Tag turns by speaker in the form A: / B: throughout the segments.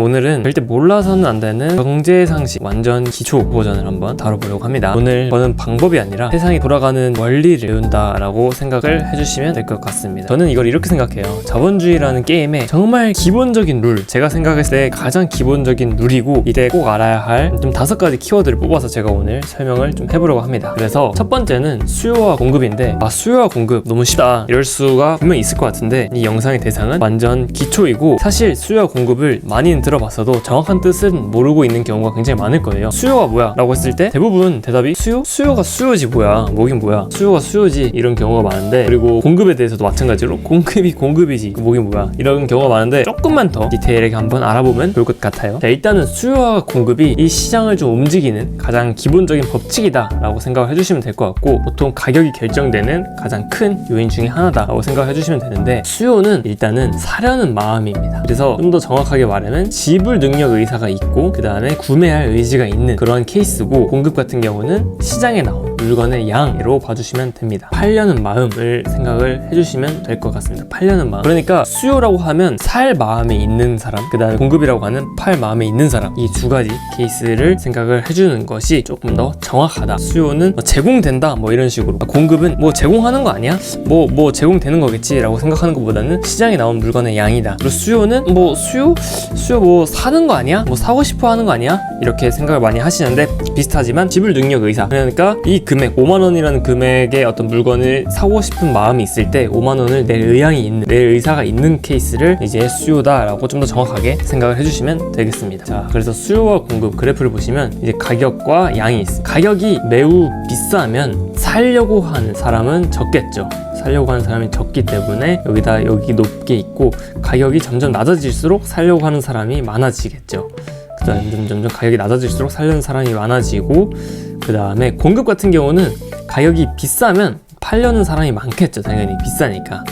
A: 오늘은 절대 몰라서는 안 되는 경제상식 완전 기초 버전을 한번 다뤄보려고 합니다. 오늘 저는 방법이 아니라 세상이 돌아가는 원리를 배운다라고 생각을 해주시면 될 것 같습니다. 저는 이걸 이렇게 생각해요. 자본주의라는 게임의 정말 기본적인 룰, 제가 생각했을 때 가장 기본적인 룰이고 이때 꼭 알아야 할 좀 5가지 키워드를 뽑아서 제가 오늘 설명을 좀 해보려고 합니다. 그래서 첫 번째는 수요와 공급인데, 수요와 공급 너무 쉽다 이럴 수가 분명히 있을 것 같은데, 이 영상의 대상은 완전 기초이고, 사실 수요와 공급을 많이는 들어봤어도 정확한 뜻은 모르고 있는 경우가 굉장히 많을 거예요. 수요가 뭐야? 라고 했을 때 대부분 대답이 수요? 수요가 수요지 뭐야? 뭐긴 뭐야? 수요가 수요지 이런 경우가 많은데, 그리고 공급에 대해서도 마찬가지로 공급이 공급이지 뭐긴 뭐야? 이런 경우가 많은데 조금만 더 디테일하게 한번 알아보면 좋을 것 같아요. 자, 일단은 수요와 공급이 이 시장을 좀 움직이는 가장 기본적인 법칙이다 라고 생각을 해주시면 될 것 같고, 보통 가격이 결정되는 가장 큰 요인 중에 하나다 라고 생각을 해주시면 되는데, 수요는 일단은 사려는 마음입니다. 그래서 좀 더 정확하게 말하면 지불 능력 의사가 있고 그 다음에 구매할 의지가 있는 그런 케이스고, 공급 같은 경우는 시장에 나온 물건의 양으로 봐주시면 됩니다. 팔려는 마음을 생각을 해주시면 될 것 같습니다. 팔려는 마음, 그러니까 수요라고 하면 살 마음에 있는 사람, 그 다음에 공급이라고 하는 팔 마음에 있는 사람, 이 두 가지 케이스를 생각을 해주는 것이 조금 더 정확하다. 수요는 제공된다 뭐 이런 식으로, 공급은 뭐 제공하는 거 아니야? 뭐 제공되는 거겠지 라고 생각하는 것보다는 시장에 나온 물건의 양이다. 그리고 수요는 뭐 수요 뭐 사는 거 아니야? 뭐 사고 싶어 하는 거 아니야? 이렇게 생각을 많이 하시는데, 비슷하지만 지불 능력 의사, 그러니까 이 금액 5만원이라는 금액의 어떤 물건을 사고 싶은 마음이 있을 때 5만원을 낼 의향이 있는, 낼 의사가 있는 케이스를 이제 수요다 라고 좀 더 정확하게 생각을 해주시면 되겠습니다. 자, 그래서 수요와 공급 그래프를 보시면 이제 가격과 양이 있습니다. 가격이 매우 비싸면 사려고 하는 사람은 적겠죠. 사려고 하는 사람이 적기 때문에 여기 높게 있고, 가격이 점점 낮아질수록 사려고 하는 사람이 많아지겠죠. 그 다음에 점점 가격이 낮아질수록 사려는 사람이 많아지고, 그 다음에 공급 같은 경우는 가격이 비싸면 팔려는 사람이 많겠죠. 당연히 비싸니까.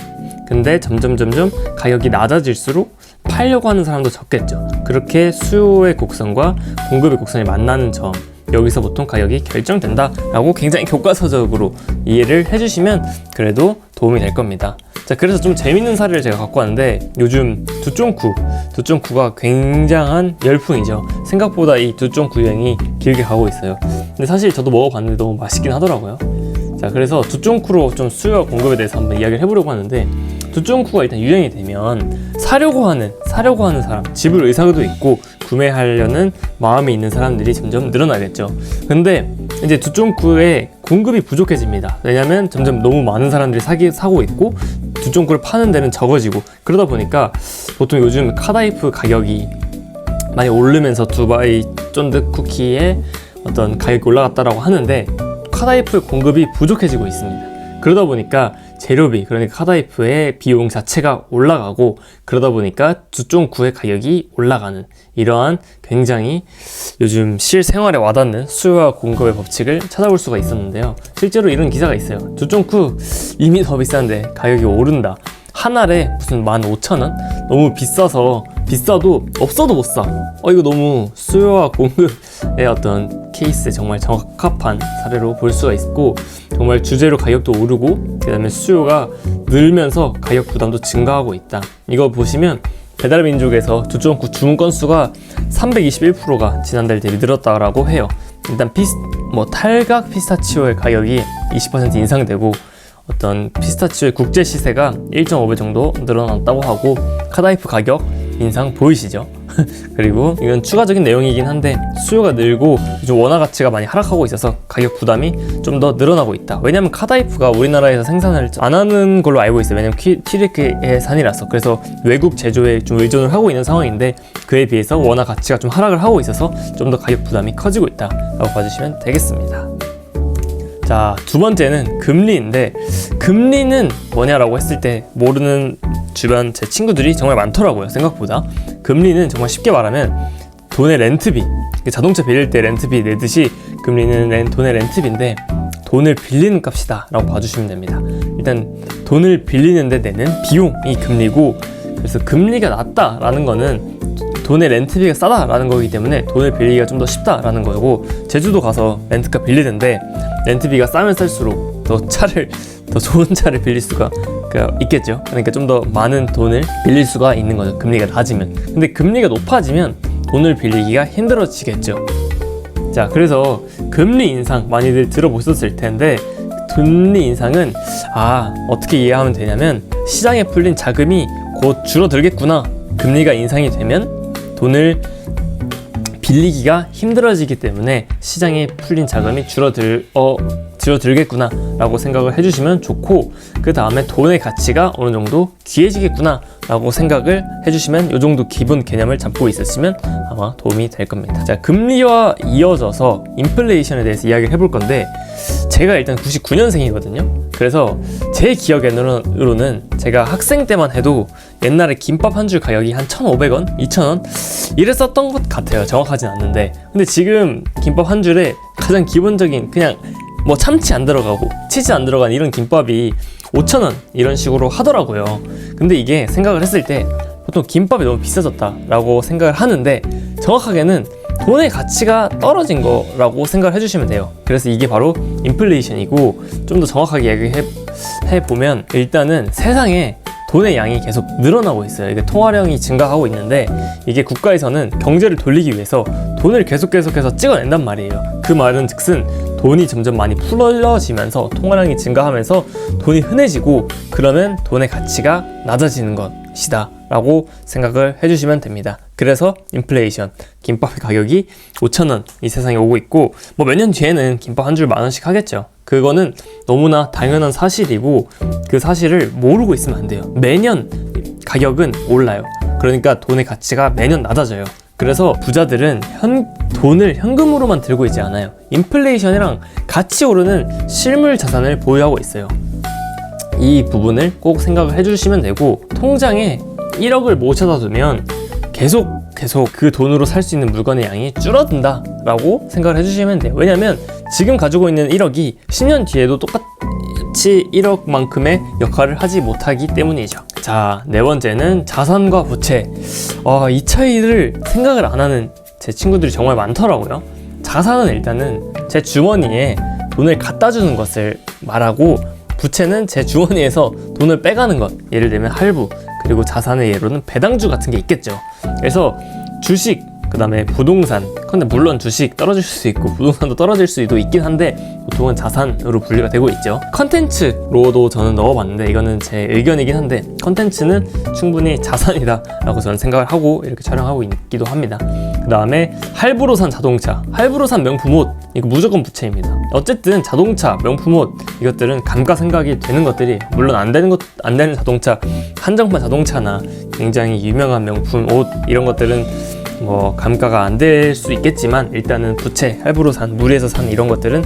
A: 근데 점점 가격이 낮아질수록 팔려고 하는 사람도 적겠죠. 그렇게 수요의 곡선과 공급의 곡선이 만나는 점, 여기서 보통 가격이 결정된다 라고 굉장히 교과서적으로 이해를 해주시면 그래도 도움이 될 겁니다. 자, 그래서 좀 재밌는 사례를 제가 갖고 왔는데, 요즘 두쫑쿠가 굉장한 열풍이죠. 생각보다 이 두쫑쿠 유행이 길게 가고 있어요. 근데 사실 저도 먹어봤는데 너무 맛있긴 하더라고요. 자, 그래서 두쫑쿠로 좀 수요와 공급에 대해서 한번 이야기를 해보려고 하는데, 두쫑쿠가 일단 유행이 되면 사려고 하는 사람, 지불 의사도 있고 구매하려는 마음이 있는 사람들이 점점 늘어나겠죠. 근데 이제 두쫑쿠의 공급이 부족해집니다. 왜냐면 점점 너무 많은 사람들이 사고 있고 두쫑쿠를 파는 데는 적어지고, 그러다 보니까 보통 요즘 카다이프 가격이 많이 오르면서 두바이 쫀득 쿠키의 어떤 가격이 올라갔다라고 하는데, 카다이프 공급이 부족해지고 있습니다. 그러다 보니까 재료비, 그러니까 카다이프의 비용 자체가 올라가고, 그러다 보니까 두쫑쿠의 가격이 올라가는, 이러한 굉장히 요즘 실생활에 와닿는 수요와 공급의 법칙을 찾아볼 수가 있었는데요. 실제로 이런 기사가 있어요. 두쫑쿠 이미 더 비싼데 가격이 오른다. 한 알에 무슨 15,000원? 너무 비싸도 없어도 못 사. 이거 너무 수요와 공급의 어떤 케이스에 정말 적합한 사례로 볼 수가 있고, 정말 주제로 가격도 오르고 그 다음에 수요가 늘면서 가격 부담도 증가하고 있다. 이거 보시면 배달민족에서 두쫑쿠 주문 건수가 321%가 지난달 대비 늘었다라고 해요. 일단 탈각 피스타치오의 가격이 20% 인상되고, 어떤 피스타치오의 국제 시세가 1.5배 정도 늘어났다고 하고, 카다이프 가격 인상 보이시죠? 그리고 이건 추가적인 내용이긴 한데, 수요가 늘고 요즘 원화 가치가 많이 하락하고 있어서 가격 부담이 좀 더 늘어나고 있다. 왜냐면 카다이프가 우리나라에서 생산을 안 하는 걸로 알고 있어요. 왜냐면 튀르키예 산이라서. 그래서 외국 제조에 좀 의존을 하고 있는 상황인데, 그에 비해서 원화 가치가 좀 하락을 하고 있어서 좀 더 가격 부담이 커지고 있다 라고 봐주시면 되겠습니다. 자, 두 번째는 금리인데, 금리는 뭐냐라고 했을 때 모르는 주변 제 친구들이 정말 많더라고요. 생각보다. 금리는 정말 쉽게 말하면 돈의 렌트비, 자동차 빌릴 때 렌트비 내듯이 금리는 돈의 렌트비인데, 돈을 빌리는 값이다 라고 봐주시면 됩니다. 일단 돈을 빌리는데 내는 비용이 금리고, 그래서 금리가 낮다라는 거는 돈의 렌트비가 싸다라는 거기 때문에 돈을 빌리기가 좀 더 쉽다라는 거고, 제주도 가서 렌트카 빌리는데 렌트비가 싸면 쌀수록 더 좋은 차를 빌릴 수가 있겠죠. 그러니까 좀 더 많은 돈을 빌릴 수가 있는 거죠. 금리가 낮으면. 근데 금리가 높아지면 돈을 빌리기가 힘들어지겠죠. 자, 그래서 금리 인상 많이들 들어보셨을 텐데, 금리 인상은 어떻게 이해하면 되냐면, 시장에 풀린 자금이 곧 줄어들겠구나. 금리가 인상이 되면 돈을 빌리기가 힘들어지기 때문에 시장에 풀린 자금이 줄어들겠구나 라고 생각을 해주시면 좋고, 그 다음에 돈의 가치가 어느 정도 귀해지겠구나 라고 생각을 해주시면, 이 정도 기본 개념을 잡고 있으시면 아마 도움이 될 겁니다. 자, 금리와 이어져서 인플레이션에 대해서 이야기를 해볼 건데, 제가 일단 99년생이거든요 그래서 제 기억으로는 제가 학생 때만 해도 옛날에 김밥 한 줄 가격이 한 1,500원? 2,000원? 이랬었던 것 같아요. 정확하진 않는데. 근데 지금 김밥 한 줄에 가장 기본적인, 그냥 뭐 참치 안 들어가고 치즈 안 들어간 이런 김밥이 5,000원 이런 식으로 하더라고요. 근데 이게 생각을 했을 때 보통 김밥이 너무 비싸졌다 라고 생각을 하는데, 정확하게는 돈의 가치가 떨어진 거라고 생각을 해주시면 돼요. 그래서 이게 바로 인플레이션이고, 좀 더 정확하게 얘기해보면, 일단은 세상에 돈의 양이 계속 늘어나고 있어요. 이게 통화량이 증가하고 있는데, 이게 국가에서는 경제를 돌리기 위해서 돈을 계속해서 찍어낸단 말이에요. 그 말은 즉슨 돈이 점점 많이 풀어지면서 통화량이 증가하면서 돈이 흔해지고, 그러면 돈의 가치가 낮아지는 것이다 라고 생각을 해주시면 됩니다. 그래서 인플레이션, 김밥의 가격이 5,000원 이 세상에 오고 있고, 뭐 몇 년 뒤에는 김밥 한 줄 10,000원씩 하겠죠. 그거는 너무나 당연한 사실이고, 그 사실을 모르고 있으면 안 돼요. 매년 가격은 올라요. 그러니까 돈의 가치가 매년 낮아져요. 그래서 부자들은 돈을 현금으로만 들고 있지 않아요. 인플레이션이랑 같이 오르는 실물 자산을 보유하고 있어요. 이 부분을 꼭 생각을 해주시면 되고, 통장에 1억을 모셔다 두면 계속 그 돈으로 살 수 있는 물건의 양이 줄어든다 라고 생각을 해주시면 돼요. 왜냐면 지금 가지고 있는 1억이 10년 뒤에도 똑같이 1억만큼의 역할을 하지 못하기 때문이죠. 자, 네 번째는 자산과 부채. 이 차이를 생각을 안 하는 제 친구들이 정말 많더라고요. 자산은 일단은 제 주머니에 돈을 갖다 주는 것을 말하고, 부채는 제 주머니에서 돈을 빼가는 것, 예를 들면 할부, 그리고 자산의 예로는 배당주 같은 게 있겠죠. 그래서 주식, 그 다음에 부동산, 근데 물론 주식 떨어질 수 있고 부동산도 떨어질 수도 있긴 한데 보통은 자산으로 분류가 되고 있죠. 컨텐츠로도 저는 넣어봤는데, 이거는 제 의견이긴 한데, 컨텐츠는 충분히 자산이다 라고 저는 생각을 하고 이렇게 촬영하고 있기도 합니다. 그 다음에 할부로 산 자동차, 할부로 산 명품 옷, 이거 무조건 부채입니다. 어쨌든 자동차, 명품 옷, 이것들은 감가상각이 되는 것들이, 물론 안 되는 자동차, 한정판 자동차나 굉장히 유명한 명품 옷, 이런 것들은 뭐 감가가 안 될 수 있겠지만, 일단은 부채, 할부로 산, 무리해서 산 이런 것들은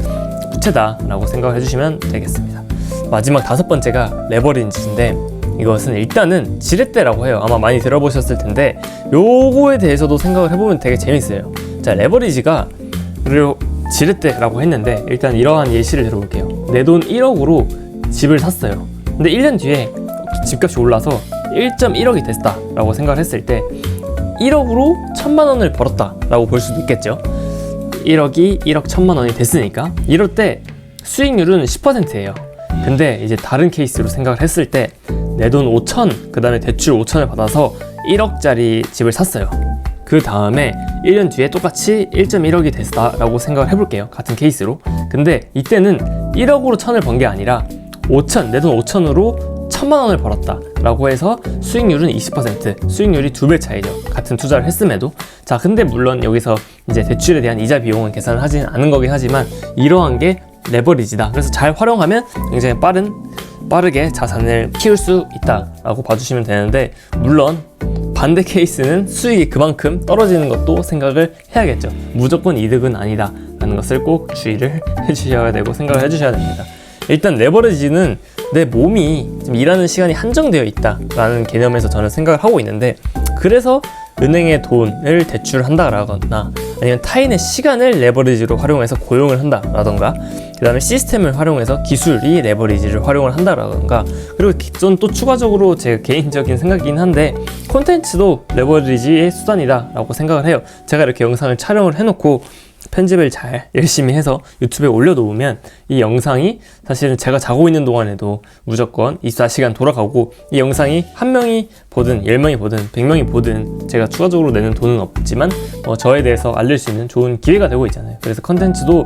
A: 부채다 라고 생각을 해주시면 되겠습니다. 마지막 5번째가 레버리지인데, 이것은 일단은 지렛대라고 해요. 아마 많이 들어보셨을 텐데, 요거에 대해서도 생각을 해보면 되게 재밌어요. 자, 레버리지가 그리고 지렛대라고 했는데, 일단 이러한 예시를 들어볼게요. 내 돈 1억으로 집을 샀어요. 근데 1년 뒤에 집값이 올라서 1.1억이 됐다 라고 생각을 했을 때, 1억으로 1,000만 원을 벌었다 라고 볼 수도 있겠죠. 1억이 1억 1,000만 원이 됐으니까. 이럴 때 수익률은 10%예요. 근데 이제 다른 케이스로 생각을 했을 때, 내 돈 5천, 그 다음에 대출 5천을 받아서 1억짜리 집을 샀어요. 그 다음에 1년 뒤에 똑같이 1.1억이 됐다 라고 생각을 해볼게요. 같은 케이스로. 근데 이때는 1억으로 1,000을 번 게 아니라 5천, 내 돈 5천으로 1,000만 원을 벌었다 라고 해서 수익률은 20%, 수익률이 2배 차이죠. 같은 투자를 했음에도. 자, 근데 물론 여기서 이제 대출에 대한 이자 비용은 계산을 하진 않은 거긴 하지만, 이러한 게 레버리지다. 그래서 잘 활용하면 굉장히 빠르게 자산을 키울 수 있다 라고 봐주시면 되는데, 물론 반대 케이스는 수익이 그만큼 떨어지는 것도 생각을 해야겠죠. 무조건 이득은 아니다 라는 것을 꼭 주의를 해주셔야 되고 생각을 해주셔야 됩니다. 일단 레버리지는 내 몸이 좀 일하는 시간이 한정되어 있다 라는 개념에서 저는 생각을 하고 있는데, 그래서 은행에 돈을 대출한다라거나 아니면 타인의 시간을 레버리지로 활용해서 고용을 한다라던가, 그 다음에 시스템을 활용해서 기술이 레버리지를 활용을 한다라던가, 그리고 전 또 추가적으로 제 개인적인 생각이긴 한데, 콘텐츠도 레버리지의 수단이다 라고 생각을 해요. 제가 이렇게 영상을 촬영을 해놓고 편집을 잘 열심히 해서 유튜브에 올려놓으면 이 영상이 사실은 제가 자고 있는 동안에도 무조건 24시간 돌아가고, 이 영상이 한 명이 보든 10명이 보든 100명이 보든 제가 추가적으로 내는 돈은 없지만 저에 대해서 알릴 수 있는 좋은 기회가 되고 있잖아요. 그래서 컨텐츠도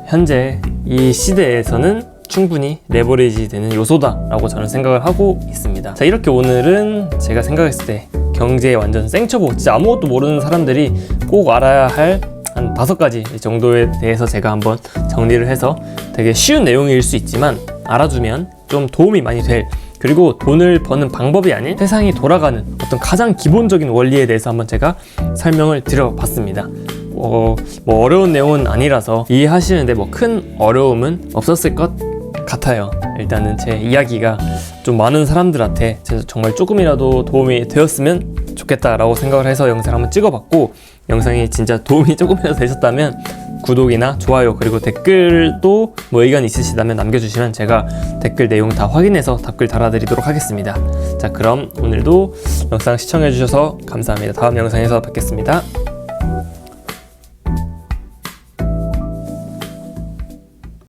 A: 현재 이 시대에서는 충분히 레버리지 되는 요소다라고 저는 생각을 하고 있습니다. 자, 이렇게 오늘은 제가 생각했을 때 경제에 완전 생초보, 진짜 아무것도 모르는 사람들이 꼭 알아야 할 한 5가지 정도에 대해서 제가 한번 정리를 해서, 되게 쉬운 내용일 수 있지만 알아두면 좀 도움이 많이 될, 그리고 돈을 버는 방법이 아닌 세상이 돌아가는 어떤 가장 기본적인 원리에 대해서 한번 제가 설명을 드려봤습니다. 뭐 어려운 내용은 아니라서 이해하시는데 뭐 큰 어려움은 없었을 것 같아요. 일단은 제 이야기가 좀 많은 사람들한테 정말 조금이라도 도움이 되었으면 좋겠다라고 생각을 해서 영상을 한번 찍어봤고, 영상이 진짜 도움이 조금이라도 되셨다면 구독이나 좋아요, 그리고 댓글도 뭐 의견 있으시다면 남겨주시면 제가 댓글 내용 다 확인해서 답글 달아드리도록 하겠습니다. 자, 그럼 오늘도 영상 시청해주셔서 감사합니다. 다음 영상에서 뵙겠습니다.